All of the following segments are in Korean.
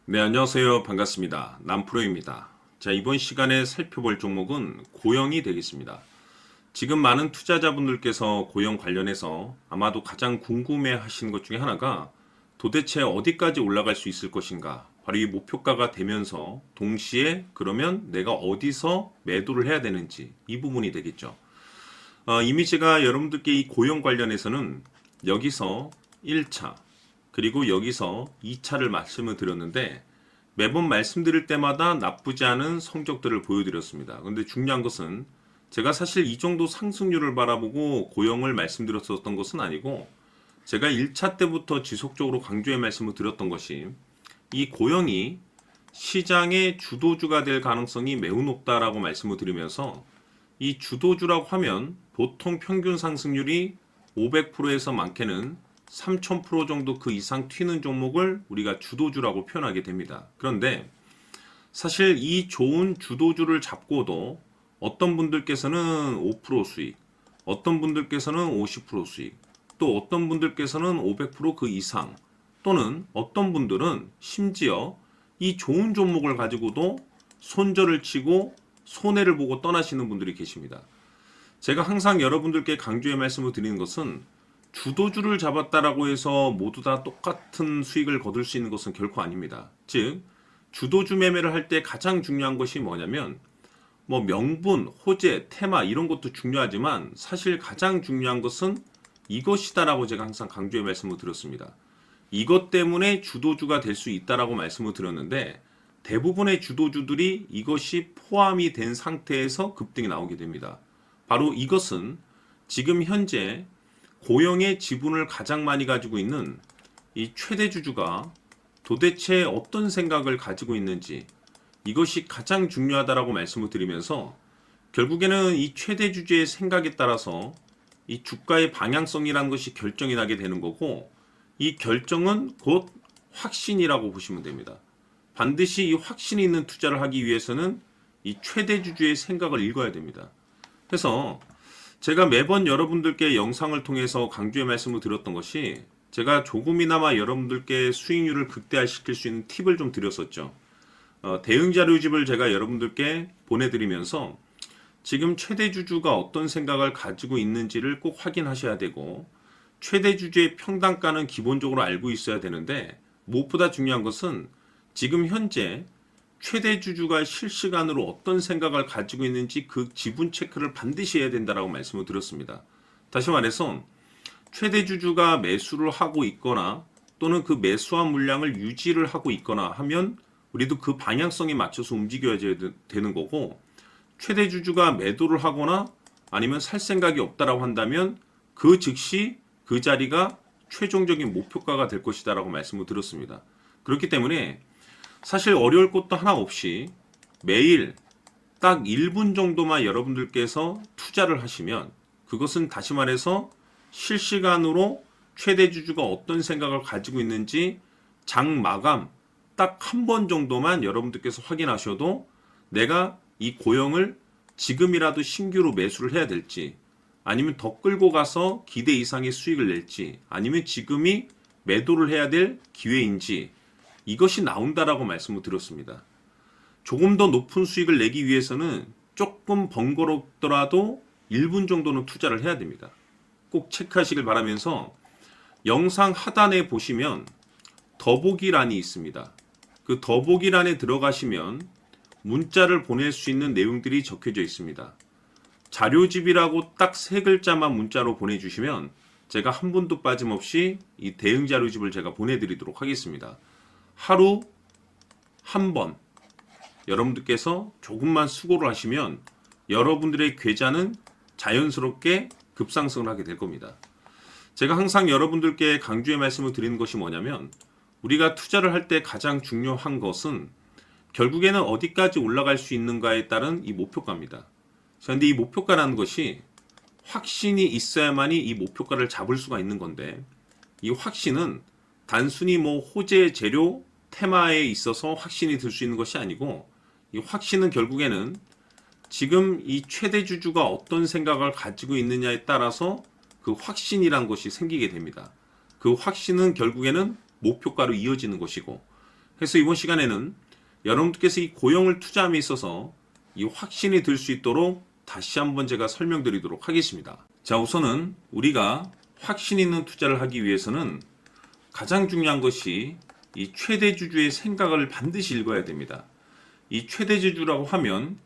네, 안녕하세요. 반갑습니다. 남프로입니다. 자, 이번 시간에 살펴볼 종목은 고영이 되겠습니다. 지금 많은 투자자분들께서 고영 관련해서 아마도 가장 궁금해 하시는 것 중에 하나가 도대체 어디까지 올라갈 수 있을 것인가? 바로 이 목표가가 되면서 동시에 그러면 내가 어디서 매도를 해야 되는지 이 부분이 되겠죠. 이미 제가 여러분들께 이 고영 관련해서는 여기서 1차, 그리고 여기서 2차를 말씀을 드렸는데 매번 말씀드릴 때마다 나쁘지 않은 성적들을 보여드렸습니다. 근데 중요한 것은 제가 사실 이 정도 상승률을 바라보고 고영을 말씀드렸었던 것은 아니고 제가 1차 때부터 지속적으로 강조해 말씀을 드렸던 것이 이 고영이 시장의 주도주가 될 가능성이 매우 높다라고 말씀을 드리면서 이 주도주라고 하면 보통 평균 상승률이 500%에서 많게는 3000% 정도 그 이상 튀는 종목을 우리가 주도주라고 표현하게 됩니다. 그런데 사실 이 좋은 주도주를 잡고도 어떤 분들께서는 5% 수익, 어떤 분들께서는 50% 수익, 또 어떤 분들께서는 500%그 이상, 또는 어떤 분들은 심지어 이 좋은 종목을 가지고도 손절을 치고 손해를 보고 떠나시는 분들이 계십니다. 제가 항상 여러분들께 강조의 말씀을 드리는 것은 주도주를 잡았다라고 해서 모두 다 똑같은 수익을 거둘 수 있는 것은 결코 아닙니다. 즉, 주도주 매매를 할 때 가장 중요한 것이 뭐냐면 뭐 명분, 호재, 테마 이런 것도 중요하지만 사실 가장 중요한 것은 이것이다라고 제가 항상 강조의 말씀을 드렸습니다. 이것 때문에 주도주가 될 수 있다라고 말씀을 드렸는데 대부분의 주도주들이 이것이 포함이 된 상태에서 급등이 나오게 됩니다. 바로 이것은 지금 현재 고영의 지분을 가장 많이 가지고 있는 이 최대 주주가 도대체 어떤 생각을 가지고 있는지 이것이 가장 중요하다라고 말씀을 드리면서 결국에는 이 최대 주주의 생각에 따라서 이 주가의 방향성이라는 것이 결정이 나게 되는 거고 이 결정은 곧 확신이라고 보시면 됩니다. 반드시 이 확신이 있는 투자를 하기 위해서는 이 최대 주주의 생각을 읽어야 됩니다. 그래서 제가 매번 여러분들께 영상을 통해서 강조의 말씀을 드렸던 것이 제가 조금이나마 여러분들께 수익률을 극대화시킬 수 있는 팁을 좀 드렸었죠. 대응 자료집을 제가 여러분들께 보내드리면서 지금 최대 주주가 어떤 생각을 가지고 있는지를 꼭 확인하셔야 되고 최대 주주의 평단가는 기본적으로 알고 있어야 되는데 무엇보다 중요한 것은 지금 현재 최대 주주가 실시간으로 어떤 생각을 가지고 있는지 그 지분 체크를 반드시 해야 된다라고 말씀을 드렸습니다. 다시 말해서 최대 주주가 매수를 하고 있거나 또는 그 매수한 물량을 유지를 하고 있거나 하면 우리도 그 방향성에 맞춰서 움직여야 되는 거고 최대 주주가 매도를 하거나 아니면 살 생각이 없다라고 한다면 그 즉시 그 자리가 최종적인 목표가가 될 것이다라고 말씀을 드렸습니다. 그렇기 때문에 사실 어려울 것도 하나 없이 매일 딱 1분 정도만 여러분들께서 투자를 하시면 그것은 다시 말해서 실시간으로 최대 주주가 어떤 생각을 가지고 있는지 장 마감 딱 한 번 정도만 여러분들께서 확인하셔도 내가 이 고영을 지금이라도 신규로 매수를 해야 될지 아니면 더 끌고 가서 기대 이상의 수익을 낼지 아니면 지금이 매도를 해야 될 기회인지 이것이 나온다라고 말씀을 드렸습니다. 조금 더 높은 수익을 내기 위해서는 조금 번거롭더라도 1분 정도는 투자를 해야 됩니다. 꼭 체크하시길 바라면서 영상 하단에 보시면 더보기란이 있습니다. 그 더보기란에 들어가시면 문자를 보낼 수 있는 내용들이 적혀져 있습니다. 자료집이라고 딱 세 글자만 문자로 보내주시면 제가 한 분도 빠짐없이 이 대응 자료집을 제가 보내드리도록 하겠습니다. 하루 한 번 여러분들께서 조금만 수고를 하시면 여러분들의 계좌는 자연스럽게 급상승을 하게 될 겁니다. 제가 항상 여러분들께 강조의 말씀을 드리는 것이 뭐냐면 우리가 투자를 할 때 가장 중요한 것은 결국에는 어디까지 올라갈 수 있는가에 따른 이 목표가입니다. 그런데 이 목표가라는 것이 확신이 있어야만이 이 목표가를 잡을 수가 있는 건데 이 확신은 단순히 뭐 호재, 재료, 테마에 있어서 확신이 들 수 있는 것이 아니고 이 확신은 결국에는 지금 이 최대 주주가 어떤 생각을 가지고 있느냐에 따라서 그 확신이란 것이 생기게 됩니다. 그 확신은 결국에는 목표가로 이어지는 것이고 그래서 이번 시간에는 여러분들께서 이 고용을 투자함에 있어서 이 확신이 들 수 있도록 다시 한번 제가 설명드리도록 하겠습니다. 자, 우선은 우리가 확신 있는 투자를 하기 위해서는 가장 중요한 것이 이 최대주주의 생각을 반드시 읽어야 됩니다. 이 최대주주라고 하면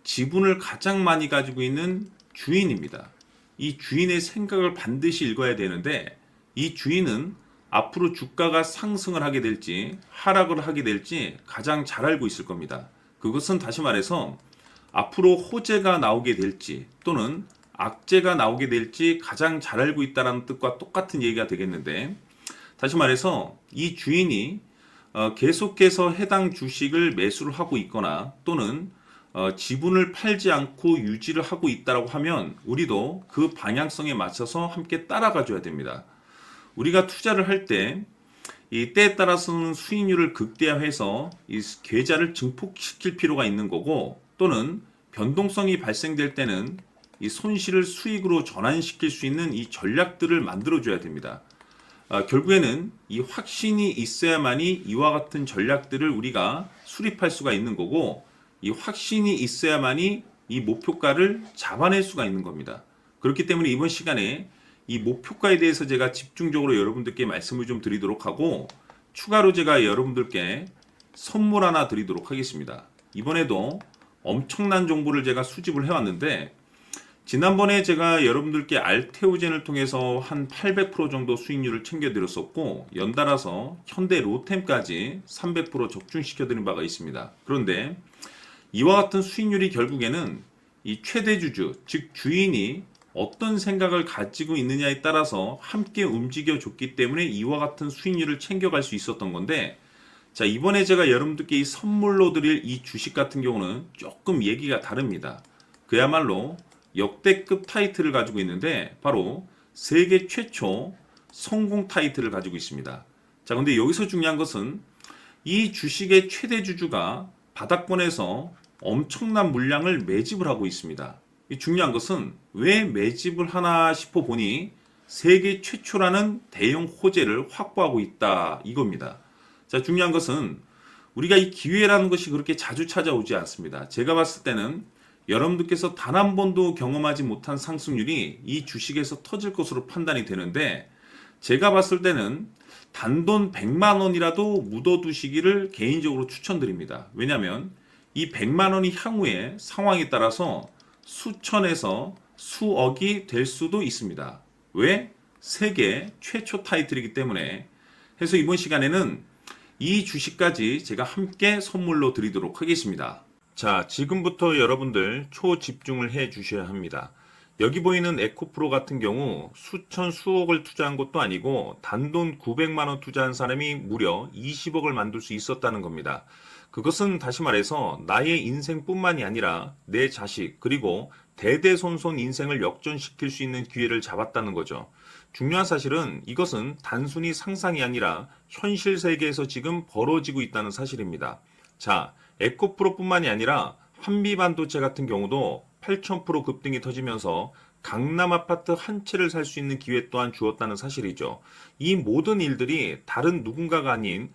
지분을 가장 많이 가지고 있는 주인입니다. 이 주인의 생각을 반드시 읽어야 되는데 이 주인은 앞으로 주가가 상승을 하게 될지 하락을 하게 될지 가장 잘 알고 있을 겁니다. 그것은 다시 말해서 앞으로 호재가 나오게 될지 또는 악재가 나오게 될지 가장 잘 알고 있다는 뜻과 똑같은 얘기가 되겠는데, 다시 말해서 이 주인이 계속해서 해당 주식을 매수를 하고 있거나 또는 지분을 팔지 않고 유지를 하고 있다고 하면 우리도 그 방향성에 맞춰서 함께 따라가 줘야 됩니다. 우리가 투자를 할 때 이 때에 따라서는 수익률을 극대화해서 이 계좌를 증폭시킬 필요가 있는 거고, 또는 변동성이 발생될 때는 이 손실을 수익으로 전환시킬 수 있는 이 전략들을 만들어 줘야 됩니다. 결국에는 이 확신이 있어야만이 이와 같은 전략들을 우리가 수립할 수가 있는 거고, 이 확신이 있어야만이 이 목표가를 잡아낼 수가 있는 겁니다. 그렇기 때문에 이번 시간에 이 목표가에 대해서 제가 집중적으로 여러분들께 말씀을 좀 드리도록 하고, 추가로 제가 여러분들께 선물 하나 드리도록 하겠습니다. 이번에도 엄청난 정보를 제가 수집을 해왔는데, 지난번에 제가 여러분들께 알테오젠을 통해서 한 800% 정도 수익률을 챙겨드렸었고, 연달아서 현대 로템까지 300% 적중시켜드린 바가 있습니다. 그런데 이와 같은 수익률이 결국에는 이 최대주주, 즉 주인이 어떤 생각을 가지고 있느냐에 따라서 함께 움직여 줬기 때문에 이와 같은 수익률을 챙겨갈 수 있었던 건데, 자, 이번에 제가 여러분들께 이 선물로 드릴 이 주식 같은 경우는 조금 얘기가 다릅니다. 그야말로 역대급 타이틀을 가지고 있는데 바로 세계 최초 성공 타이틀을 가지고 있습니다. 자, 근데 여기서 중요한 것은 이 주식의 최대주주가 바닥권에서 엄청난 물량을 매집을 하고 있습니다. 이 중요한 것은 왜 매집을 하나 싶어 보니 세계 최초라는 대형 호재를 확보하고 있다, 이겁니다. 자, 중요한 것은 우리가 이 기회라는 것이 그렇게 자주 찾아오지 않습니다. 제가 봤을 때는 여러분들께서 단 한 번도 경험하지 못한 상승률이 이 주식에서 터질 것으로 판단이 되는데, 제가 봤을 때는 단돈 100만 원이라도 묻어두시기를 개인적으로 추천드립니다. 왜냐하면 이 100만 원이 향후에 상황에 따라서 수천에서 수억이 될 수도 있습니다. 왜? 세계 최초 타이틀이기 때문에. 해서 이번 시간에는 이 주식까지 제가 함께 선물로 드리도록 하겠습니다. 자, 지금부터 여러분들 초집중을 해 주셔야 합니다. 여기 보이는 에코프로 같은 경우 수천 수억을 투자한 것도 아니고 단돈 900만 원 투자한 사람이 무려 20억을 만들 수 있었다는 겁니다. 그것은 다시 말해서 나의 인생뿐만이 아니라 내 자식 그리고 대대손손 인생을 역전시킬 수 있는 기회를 잡았다는 거죠. 중요한 사실은 이것은 단순히 상상이 아니라 현실 세계에서 지금 벌어지고 있다는 사실입니다. 자, 에코프로뿐만이 아니라 한미반도체 같은 경우도 8,000% 급등이 터지면서 강남 아파트 한 채를 살 수 있는 기회 또한 주었다는 사실이죠. 이 모든 일들이 다른 누군가가 아닌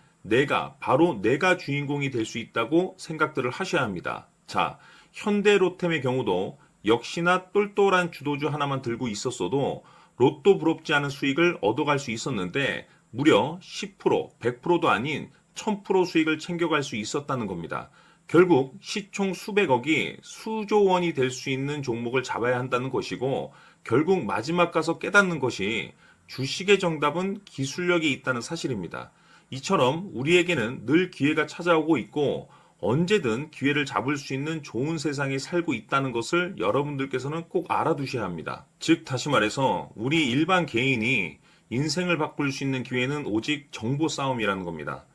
바로 내가 주인공이 될 수 있다고 생각들을 하셔야 합니다. 자, 현대로템의 경우도 역시나 똘똘한 주도주 하나만 들고 있었어도 로또 부럽지 않은 수익을 얻어갈 수 있었는데 무려 10%, 100%도 아닌 1000% 수익을 챙겨갈 수 있었다는 겁니다. 결국 시총 수백억이 수조 원이 될 수 있는 종목을 잡아야 한다는 것이고, 결국 마지막 가서 깨닫는 것이 주식의 정답은 기술력이 있다는 사실입니다. 이처럼 우리에게는 늘 기회가 찾아오고 있고 언제든 기회를 잡을 수 있는 좋은 세상에 살고 있다는 것을 여러분들께서는 꼭 알아두셔야 합니다. 즉 다시 말해서 우리 일반 개인이 인생을 바꿀 수 있는 기회는 오직 정보 싸움이라는 겁니다.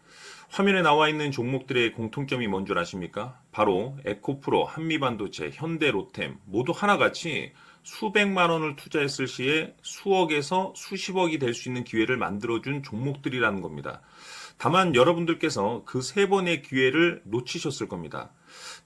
화면에 나와 있는 종목들의 공통점이 뭔 줄 아십니까? 바로 에코프로, 한미반도체, 현대로템 모두 하나같이 수백만 원을 투자했을 시에 수억에서 수십억이 될 수 있는 기회를 만들어준 종목들이라는 겁니다. 다만 여러분들께서 그 세 번의 기회를 놓치셨을 겁니다.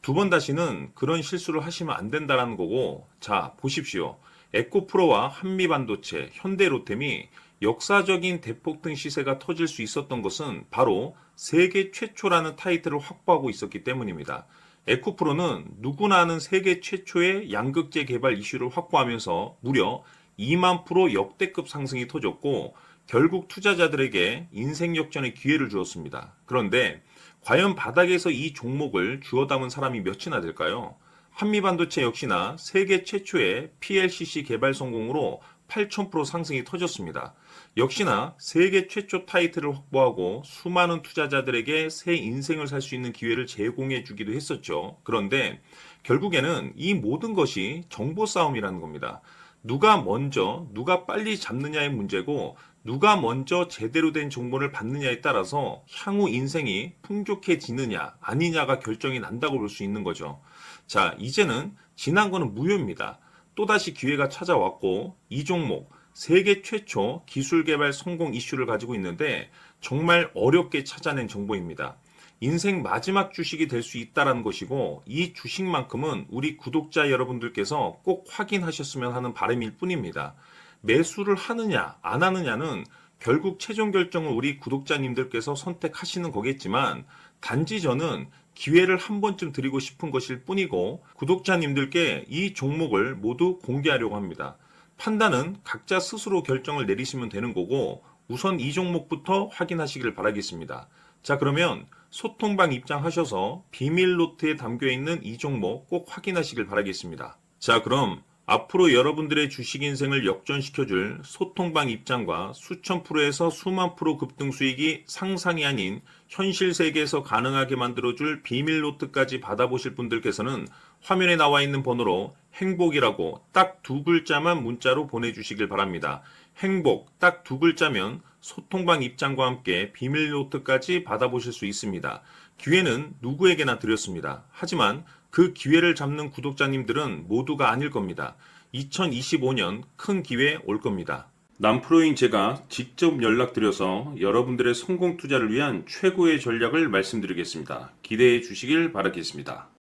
두 번 다시는 그런 실수를 하시면 안 된다는 거고, 자 보십시오. 에코프로와 한미반도체, 현대로템이 역사적인 대폭등 시세가 터질 수 있었던 것은 바로 세계 최초라는 타이틀을 확보하고 있었기 때문입니다. 에코프로는 누구나 아는 세계 최초의 양극재 개발 이슈를 확보하면서 무려 2만 프로 역대급 상승이 터졌고 결국 투자자들에게 인생 역전의 기회를 주었습니다. 그런데 과연 바닥에서 이 종목을 주워 담은 사람이 몇이나 될까요? 한미반도체 역시나 세계 최초의 PLCC 개발 성공으로 8,000% 상승이 터졌습니다. 역시나 세계 최초 타이틀을 확보하고 수많은 투자자들에게 새 인생을 살 수 있는 기회를 제공해 주기도 했었죠. 그런데 결국에는 이 모든 것이 정보 싸움이라는 겁니다. 누가 먼저, 누가 빨리 잡느냐의 문제고 누가 먼저 제대로 된 정보를 받느냐에 따라서 향후 인생이 풍족해지느냐 아니냐가 결정이 난다고 볼 수 있는 거죠. 자, 이제는 지난 거는 무효입니다. 또다시 기회가 찾아왔고 이 종목 세계 최초 기술 개발 성공 이슈를 가지고 있는데 정말 어렵게 찾아낸 정보입니다. 인생 마지막 주식이 될 수 있다는 것이고 이 주식만큼은 우리 구독자 여러분들께서 꼭 확인하셨으면 하는 바람일 뿐입니다. 매수를 하느냐 안 하느냐는 결국 최종 결정을 우리 구독자님들께서 선택하시는 거겠지만 단지 저는 기회를 한 번쯤 드리고 싶은 것일 뿐이고 구독자님들께 이 종목을 모두 공개하려고 합니다. 판단은 각자 스스로 결정을 내리시면 되는 거고 우선 이 종목부터 확인하시길 바라겠습니다. 자, 그러면 소통방 입장하셔서 비밀 노트에 담겨 있는 이 종목 꼭 확인하시길 바라겠습니다. 자, 그럼 앞으로 여러분들의 주식 인생을 역전시켜줄 소통방 입장과 수천 프로에서 수만 프로 급등 수익이 상상이 아닌 현실 세계에서 가능하게 만들어줄 비밀 노트까지 받아보실 분들께서는 화면에 나와 있는 번호로 행복이라고 딱 두 글자만 문자로 보내주시길 바랍니다. 행복 딱 두 글자면 소통방 입장과 함께 비밀 노트까지 받아보실 수 있습니다. 기회는 누구에게나 드렸습니다. 하지만 그 기회를 잡는 구독자님들은 모두가 아닐 겁니다. 2025년 큰 기회 올 겁니다. 남프로인 제가 직접 연락드려서 여러분들의 성공 투자를 위한 최고의 전략을 말씀드리겠습니다. 기대해 주시길 바라겠습니다.